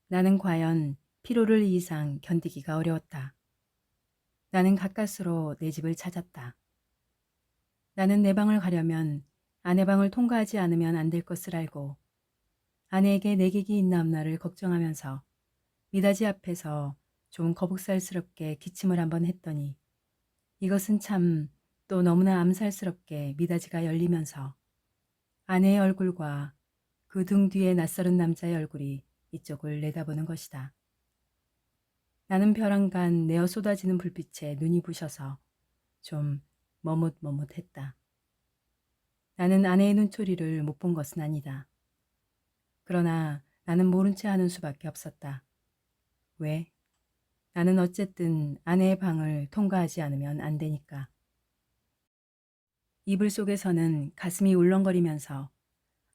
나는 과연 피로를 이 이상 견디기가 어려웠다. 나는 가까스로 내 집을 찾았다. 나는 내 방을 가려면 아내 방을 통과하지 않으면 안 될 것을 알고 아내에게 내객이 있나 없나를 걱정하면서 미닫이 앞에서 좀 거북살스럽게 기침을 한번 했더니 이것은 참 또 너무나 암살스럽게 미닫이가 열리면서 아내의 얼굴과 그 등 뒤에 낯설은 남자의 얼굴이 이쪽을 내다보는 것이다. 나는 벼랑간 내어 쏟아지는 불빛에 눈이 부셔서 좀 머뭇머뭇했다. 나는 아내의 눈초리를 못 본 것은 아니다. 그러나 나는 모른 채 하는 수밖에 없었다. 왜? 나는 어쨌든 아내의 방을 통과하지 않으면 안 되니까. 이불 속에서는 가슴이 울렁거리면서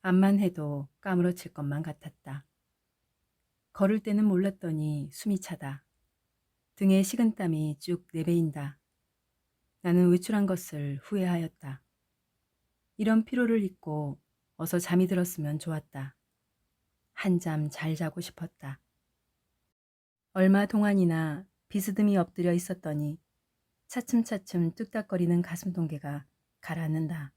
암만 해도 까무러칠 것만 같았다. 걸을 때는 몰랐더니 숨이 차다. 등에 식은땀이 쭉 내배인다. 나는 외출한 것을 후회하였다. 이런 피로를 잊고 어서 잠이 들었으면 좋았다. 한잠 잘 자고 싶었다. 얼마 동안이나 비스듬히 엎드려 있었더니 차츰차츰 뚝딱거리는 가슴 동계가 가라앉는다.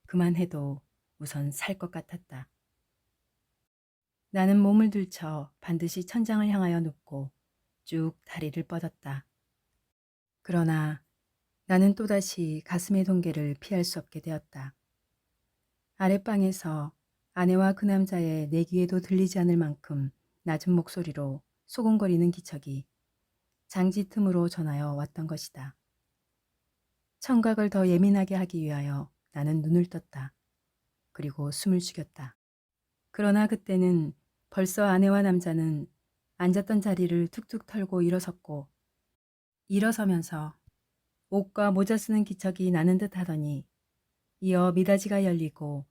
그만해도 우선 살 것 같았다. 나는 몸을 들쳐 반드시 천장을 향하여 눕고 쭉 다리를 뻗었다. 그러나 나는 또다시 가슴의 동계를 피할 수 없게 되었다. 아랫방에서 아내와 그 남자의 내 귀에도 들리지 않을 만큼 낮은 목소리로 소곤거리는 기척이 장지 틈으로 전하여 왔던 것이다. 청각을 더 예민하게 하기 위하여 나는 눈을 떴다. 그리고 숨을 죽였다. 그러나 그때는 벌써 아내와 남자는 앉았던 자리를 툭툭 털고 일어섰고 일어서면서 옷과 모자 쓰는 기척이 나는 듯 하더니 이어 미닫이가 열리고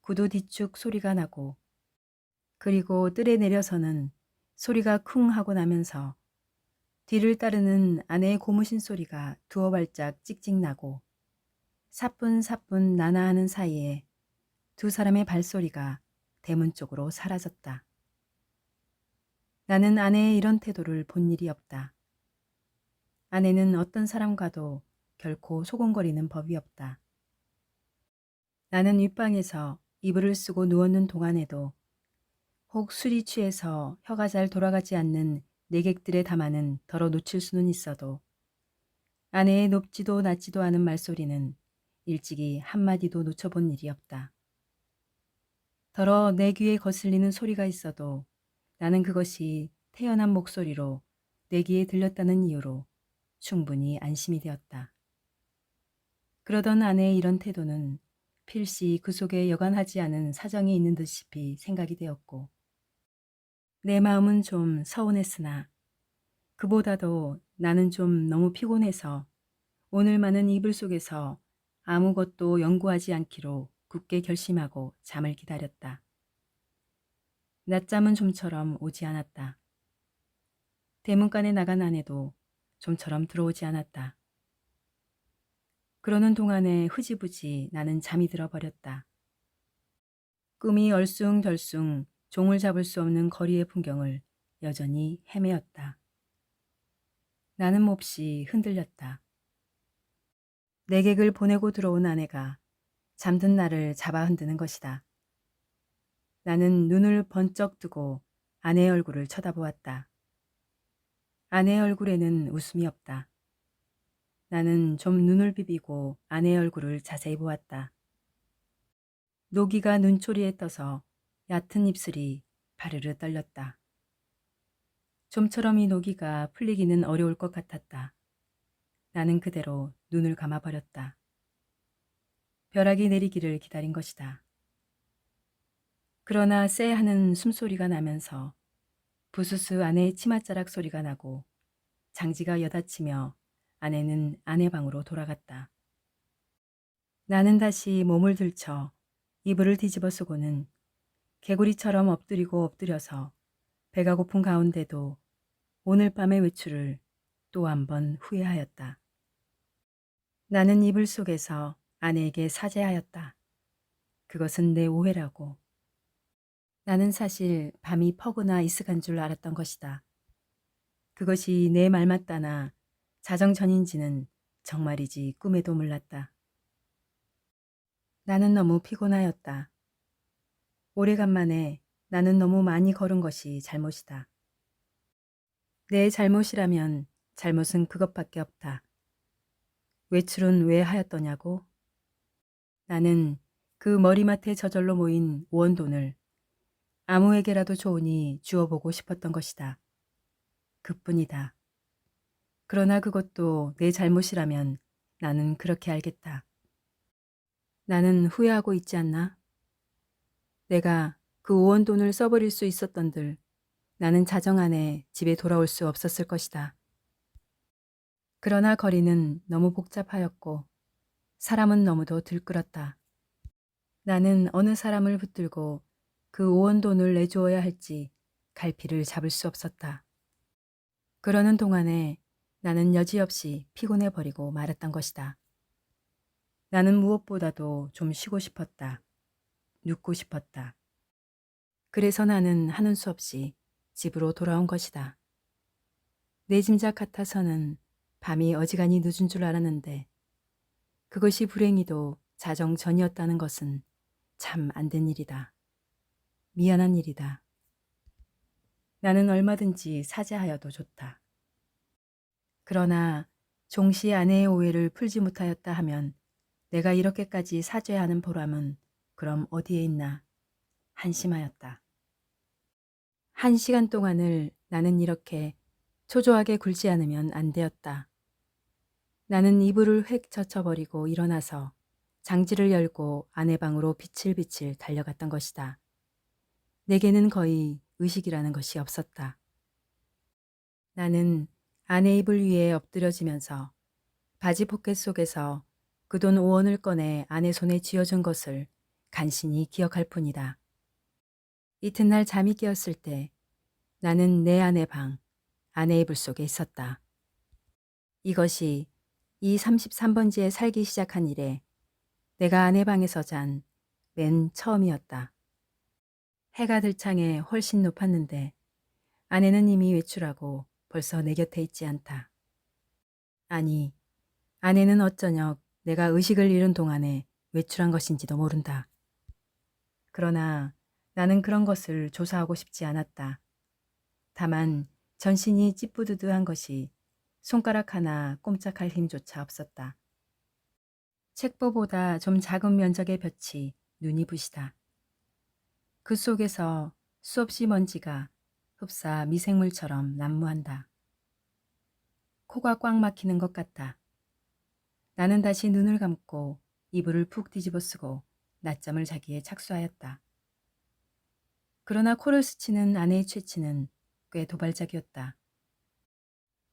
구두 뒤축 소리가 나고 그리고 뜰에 내려서는 소리가 쿵 하고 나면서 뒤를 따르는 아내의 고무신 소리가 두어 발짝 찍찍 나고 사뿐사뿐 나나하는 사이에 두 사람의 발소리가 대문 쪽으로 사라졌다. 나는 아내의 이런 태도를 본 일이 없다. 아내는 어떤 사람과도 결코 소곤거리는 법이 없다. 나는 윗방에서 이불을 쓰고 누웠는 동안에도 혹 술이 취해서 혀가 잘 돌아가지 않는 내객들의 담화는 덜어 놓칠 수는 있어도 아내의 높지도 낮지도 않은 말소리는 일찍이 한마디도 놓쳐본 일이 없다. 더러 내 귀에 거슬리는 소리가 있어도 나는 그것이 태연한 목소리로 내 귀에 들렸다는 이유로 충분히 안심이 되었다. 그러던 아내의 이런 태도는 필시 그 속에 여간하지 않은 사정이 있는 듯이 생각이 되었고 내 마음은 좀 서운했으나 그보다도 나는 좀 너무 피곤해서 오늘만은 이불 속에서 아무것도 연구하지 않기로 굳게 결심하고 잠을 기다렸다. 낮잠은 좀처럼 오지 않았다. 대문간에 나간 아내도 좀처럼 들어오지 않았다. 그러는 동안에 흐지부지 나는 잠이 들어버렸다. 꿈이 얼숭덜숭 종을 잡을 수 없는 거리의 풍경을 여전히 헤매었다. 나는 몹시 흔들렸다. 내객을 보내고 들어온 아내가 잠든 나를 잡아 흔드는 것이다. 나는 눈을 번쩍 뜨고 아내의 얼굴을 쳐다보았다. 아내의 얼굴에는 웃음이 없다. 나는 좀 눈을 비비고 아내의 얼굴을 자세히 보았다. 노기가 눈초리에 떠서 얕은 입술이 바르르 떨렸다. 좀처럼 이 노기가 풀리기는 어려울 것 같았다. 나는 그대로 눈을 감아버렸다. 벼락이 내리기를 기다린 것이다. 그러나 쎄하는 숨소리가 나면서 부스스 아내의 치맛자락 소리가 나고 장지가 여닫히며 아내는 아내 방으로 돌아갔다. 나는 다시 몸을 들쳐 이불을 뒤집어 쓰고는 개구리처럼 엎드리고 엎드려서 배가 고픈 가운데도 오늘 밤의 외출을 또 한 번 후회하였다. 나는 이불 속에서 아내에게 사죄하였다. 그것은 내 오해라고. 나는 사실 밤이 퍼거나 이슥한 줄 알았던 것이다. 그것이 내 말 맞다나 자정전인지는 정말이지 꿈에도 몰랐다. 나는 너무 피곤하였다. 오래간만에 나는 너무 많이 걸은 것이 잘못이다. 내 잘못이라면 잘못은 그것밖에 없다. 외출은 왜 하였더냐고? 나는 그 머리맡에 저절로 모인 원돈을 아무에게라도 좋으니 주어보고 싶었던 것이다. 그뿐이다. 그러나 그것도 내 잘못이라면 나는 그렇게 알겠다. 나는 후회하고 있지 않나? 내가 그 5원 돈을 써버릴 수 있었던들 나는 자정 안에 집에 돌아올 수 없었을 것이다. 그러나 거리는 너무 복잡하였고 사람은 너무도 들끓었다. 나는 어느 사람을 붙들고 그 5원 돈을 내주어야 할지 갈피를 잡을 수 없었다. 그러는 동안에 나는 여지없이 피곤해 버리고 말았던 것이다. 나는 무엇보다도 좀 쉬고 싶었다. 눕고 싶었다. 그래서 나는 하는 수 없이 집으로 돌아온 것이다. 내 짐작 같아서는 밤이 어지간히 늦은 줄 알았는데 그것이 불행히도 자정 전이었다는 것은 참 안 된 일이다. 미안한 일이다. 나는 얼마든지 사죄하여도 좋다. 그러나 종시 아내의 오해를 풀지 못하였다 하면 내가 이렇게까지 사죄하는 보람은 그럼 어디에 있나 한심하였다. 1시간 동안을 나는 이렇게 초조하게 굴지 않으면 안 되었다. 나는 이불을 획 젖혀버리고 일어나서 장지를 열고 아내 방으로 비칠비칠 달려갔던 것이다. 내게는 거의 의식이라는 것이 없었다. 나는 아내 이불 위에 엎드려지면서 바지 포켓 속에서 그 돈 5원을 꺼내 아내 손에 쥐어준 것을 간신히 기억할 뿐이다. 이튿날 잠이 깨었을 때 나는 내 아내 방, 아내 이불 속에 있었다. 이것이 이 33번지에 살기 시작한 이래 내가 아내 방에서 잔 맨 처음이었다. 해가 들창에 훨씬 높았는데 아내는 이미 외출하고 벌써 내 곁에 있지 않다. 아니, 아내는 어쩌녁 내가 의식을 잃은 동안에 외출한 것인지도 모른다. 그러나 나는 그런 것을 조사하고 싶지 않았다. 다만 전신이 찌뿌드드한 것이 손가락 하나 꼼짝할 힘조차 없었다. 책보보다 좀 작은 면적의 볕이 눈이 부시다. 그 속에서 수없이 먼지가 흡사 미생물처럼 난무한다. 코가 꽉 막히는 것 같다. 나는 다시 눈을 감고 이불을 푹 뒤집어 쓰고 낮잠을 자기에 착수하였다. 그러나 코를 스치는 아내의 취치는 꽤 도발적이었다.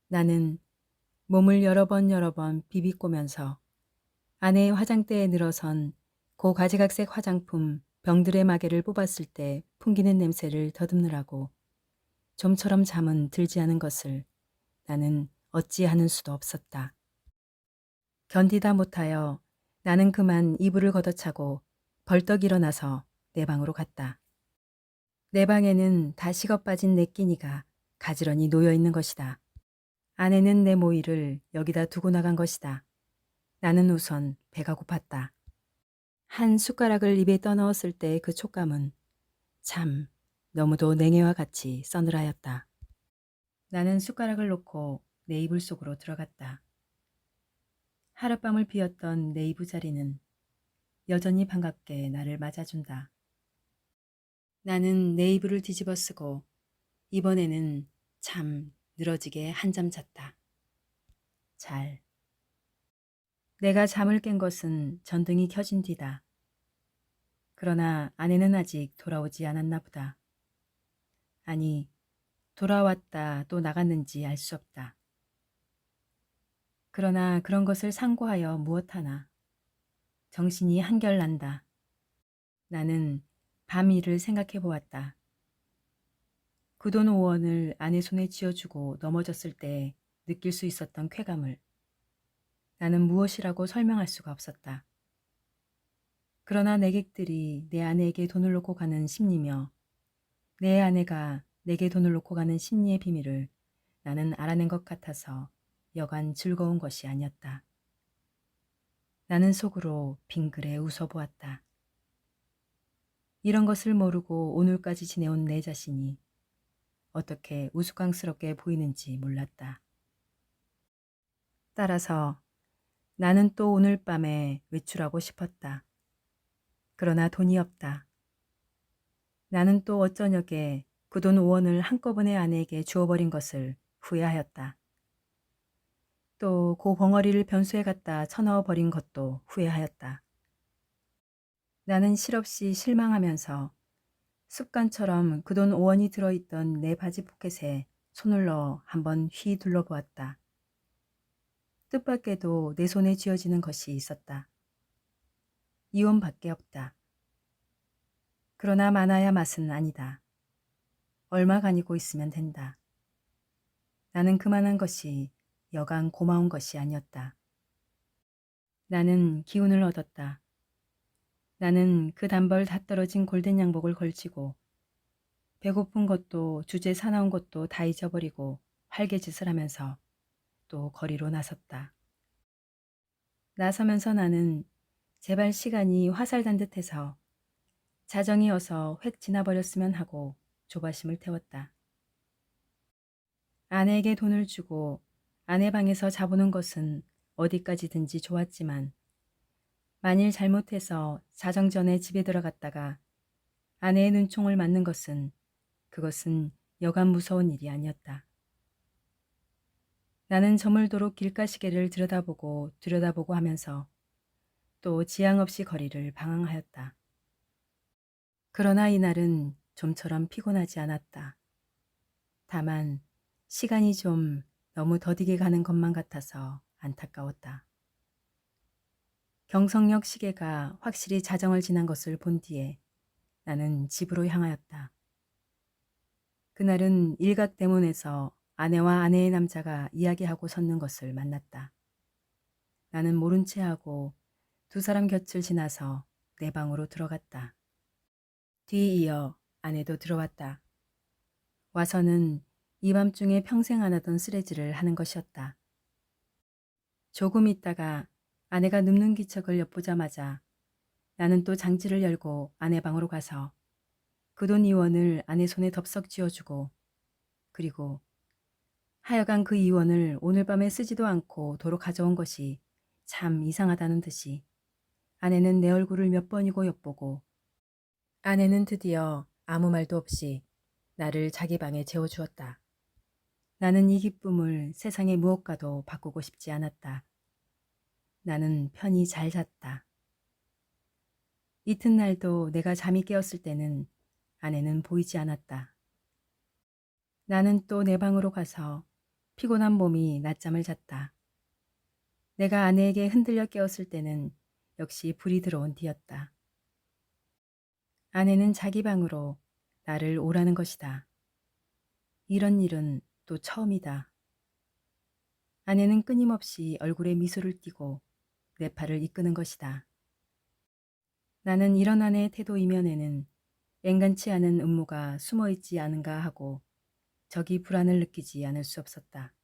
나는 몸을 여러 번 비비꼬면서 아내의 화장대에 늘어선 고가지각색 화장품 병들의 마개를 뽑았을 때 풍기는 냄새를 더듬느라고 좀처럼 잠은 들지 않은 것을 나는 어찌하는 수도 없었다. 견디다 못하여 나는 그만 이불을 걷어차고 벌떡 일어나서 내 방으로 갔다. 내 방에는 다 식어빠진 내 끼니가 가지런히 놓여 있는 것이다. 아내는 내 모이를 여기다 두고 나간 것이다. 나는 우선 배가 고팠다. 한 숟가락을 입에 떠넣었을 때의 그 촉감은 참 너무도 냉해와 같이 서늘하였다. 나는 숟가락을 놓고 내 이불 속으로 들어갔다. 하룻밤을 비웠던 내 이부자리는 여전히 반갑게 나를 맞아준다. 나는 내 이불을 뒤집어 쓰고 이번에는 참 늘어지게 한잠 잤다. 잘. 내가 잠을 깬 것은 전등이 켜진 뒤다. 그러나 아내는 아직 돌아오지 않았나 보다. 아니, 돌아왔다 또 나갔는지 알 수 없다. 그러나 그런 것을 상고하여 무엇하나. 정신이 한결 난다. 나는 밤 일을 생각해 보았다. 그 돈 5원을 아내 손에 쥐어주고 넘어졌을 때 느낄 수 있었던 쾌감을 나는 무엇이라고 설명할 수가 없었다. 그러나 내객들이 내 아내에게 돈을 놓고 가는 심리며 내 아내가 내게 돈을 놓고 가는 심리의 비밀을 나는 알아낸 것 같아서 여간 즐거운 것이 아니었다. 나는 속으로 빙그레 웃어보았다. 이런 것을 모르고 오늘까지 지내온 내 자신이 어떻게 우스꽝스럽게 보이는지 몰랐다. 따라서 나는 또 오늘 밤에 외출하고 싶었다. 그러나 돈이 없다. 나는 또 어쩌녁에 그 돈 5원을 한꺼번에 아내에게 주어버린 것을 후회하였다. 또 그 벙어리를 변수에 갖다 쳐넣어 버린 것도 후회하였다. 나는 실없이 실망하면서 습관처럼 그 돈 5원이 들어있던 내 바지 포켓에 손을 넣어 한번 휘 둘러보았다. 뜻밖에도 내 손에 쥐어지는 것이 있었다. 2원밖에 없다. 그러나 많아야 맛은 아니다. 얼마 가지고 있으면 된다. 나는 그만한 것이 여간 고마운 것이 아니었다. 나는 기운을 얻었다. 나는 그 단벌 다 떨어진 골덴 양복을 걸치고 배고픈 것도 주제 사나운 것도 다 잊어버리고 활개짓을 하면서 또 거리로 나섰다. 나서면서 나는 제발 시간이 화살단 듯해서 자정이 어서 획 지나버렸으면 하고 조바심을 태웠다. 아내에게 돈을 주고 아내 방에서 자보는 것은 어디까지든지 좋았지만 만일 잘못해서 자정 전에 집에 들어갔다가 아내의 눈총을 맞는 것은 그것은 여간 무서운 일이 아니었다. 나는 저물도록 길가시계를 들여다보고 하면서 또 지양 없이 거리를 방황하였다. 그러나 이날은 좀처럼 피곤하지 않았다. 다만 시간이 좀 너무 더디게 가는 것만 같아서 안타까웠다. 경성역 시계가 확실히 자정을 지난 것을 본 뒤에 나는 집으로 향하였다. 그날은 일각대문에서 아내와 아내의 남자가 이야기하고 섰는 것을 만났다. 나는 모른 채 하고 두 사람 곁을 지나서 내 방으로 들어갔다. 뒤이어 아내도 들어왔다. 와서는 이 밤중에 평생 안 하던 쓰레질을 하는 것이었다. 조금 있다가 아내가 눕는 기척을 엿보자마자 나는 또 장지를 열고 아내 방으로 가서 그 돈 2원을 아내 손에 덥석 쥐어주고 그리고 하여간 그 2원을 오늘 밤에 쓰지도 않고 도로 가져온 것이 참 이상하다는 듯이 아내는 내 얼굴을 몇 번이고 엿보고 아내는 드디어 아무 말도 없이 나를 자기 방에 재워주었다. 나는 이 기쁨을 세상의 무엇과도 바꾸고 싶지 않았다. 나는 편히 잘 잤다. 이튿날도 내가 잠이 깨었을 때는 아내는 보이지 않았다. 나는 또 내 방으로 가서 피곤한 몸이 낮잠을 잤다. 내가 아내에게 흔들려 깨었을 때는 역시 불이 들어온 뒤였다. 아내는 자기 방으로 나를 오라는 것이다. 이런 일은 또 처음이다. 아내는 끊임없이 얼굴에 미소를 띠고 내 팔을 이끄는 것이다. 나는 이런 아내의 태도 이면에는 앵간치 않은 음모가 숨어있지 않은가 하고 적이 불안을 느끼지 않을 수 없었다.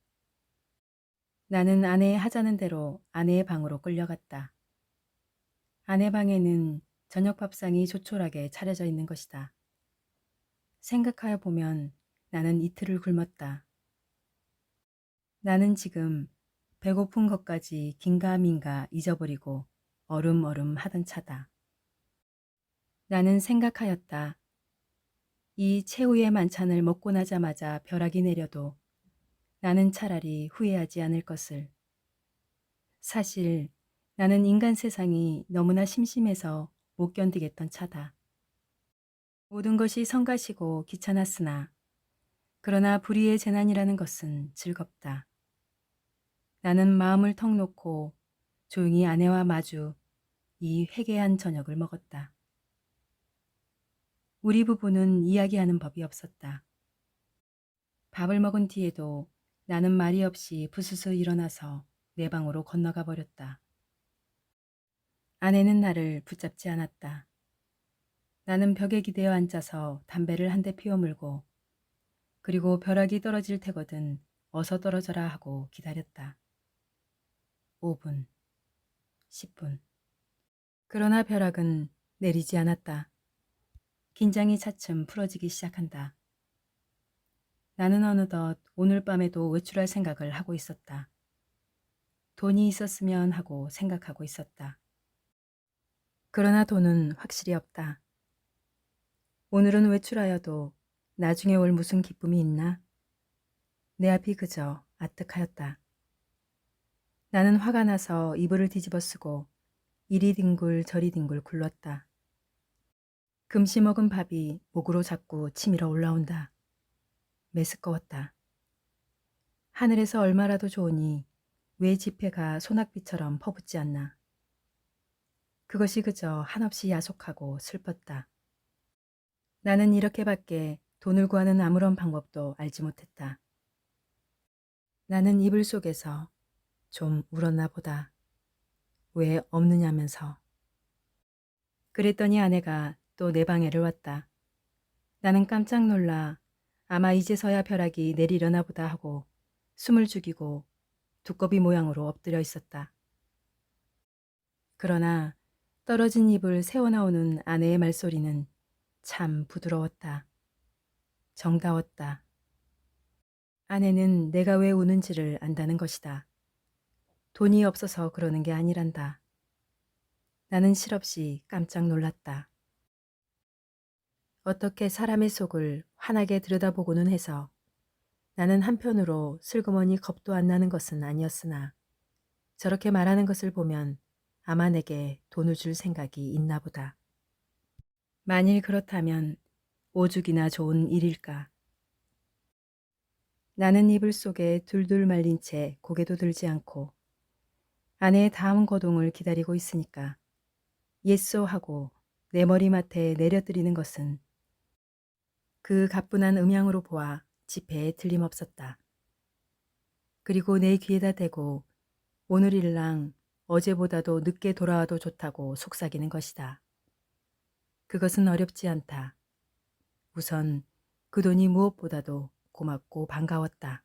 나는 아내의 하자는 대로 아내의 방으로 끌려갔다. 아내 방에는 저녁 밥상이 조촐하게 차려져 있는 것이다. 생각하여 보면 나는 이틀을 굶었다. 나는 지금 배고픈 것까지 긴가민가 잊어버리고 얼음얼음 하던 차다. 나는 생각하였다. 이 최후의 만찬을 먹고 나자마자 벼락이 내려도 나는 차라리 후회하지 않을 것을. 사실 나는 인간 세상이 너무나 심심해서 못 견디겠던 차다. 모든 것이 성가시고 귀찮았으나 그러나 불의의 재난이라는 것은 즐겁다. 나는 마음을 턱 놓고 조용히 아내와 마주 이 회개한 저녁을 먹었다. 우리 부부는 이야기하는 법이 없었다. 밥을 먹은 뒤에도 나는 말이 없이 부스스 일어나서 내 방으로 건너가 버렸다. 아내는 나를 붙잡지 않았다. 나는 벽에 기대어 앉아서 담배를 한 대 피워 물고 그리고 벼락이 떨어질 테거든 어서 떨어져라 하고 기다렸다. 5분, 10분. 그러나 벼락은 내리지 않았다. 긴장이 차츰 풀어지기 시작한다. 나는 어느덧 오늘 밤에도 외출할 생각을 하고 있었다. 돈이 있었으면 하고 생각하고 있었다. 그러나 돈은 확실히 없다. 오늘은 외출하여도 나중에 올 무슨 기쁨이 있나? 내 앞이 그저 아뜩하였다. 나는 화가 나서 이불을 뒤집어 쓰고 이리 뒹굴 저리 뒹굴 굴렀다. 금시 먹은 밥이 목으로 자꾸 치밀어 올라온다. 메스꺼웠다. 하늘에서 얼마라도 좋으니 왜 지폐가 소낙비처럼 퍼붓지 않나. 그것이 그저 한없이 야속하고 슬펐다. 나는 이렇게밖에 돈을 구하는 아무런 방법도 알지 못했다. 나는 이불 속에서 좀 울었나 보다. 왜 없느냐면서. 그랬더니 아내가 또 내 방에를 왔다. 나는 깜짝 놀라 아마 이제서야 벼락이 내리려나 보다 하고 숨을 죽이고 두꺼비 모양으로 엎드려 있었다. 그러나 떨어진 입을 새어나오는 아내의 말소리는 참 부드러웠다. 정다웠다. 아내는 내가 왜 우는지를 안다는 것이다. 돈이 없어서 그러는 게 아니란다. 나는 실없이 깜짝 놀랐다. 어떻게 사람의 속을 환하게 들여다보고는 해서 나는 한편으로 슬그머니 겁도 안 나는 것은 아니었으나 저렇게 말하는 것을 보면 아마 내게 돈을 줄 생각이 있나 보다. 만일 그렇다면 오죽이나 좋은 일일까. 나는 이불 속에 둘둘 말린 채 고개도 들지 않고 아내의 다음 거동을 기다리고 있으니까 예쏘 하고 내 머리맡에 내려뜨리는 것은 그 가뿐한 음향으로 보아 지폐에 틀림없었다. 그리고 내 귀에다 대고 오늘일랑 어제보다도 늦게 돌아와도 좋다고 속삭이는 것이다. 그것은 어렵지 않다. 우선 그 돈이 무엇보다도 고맙고 반가웠다.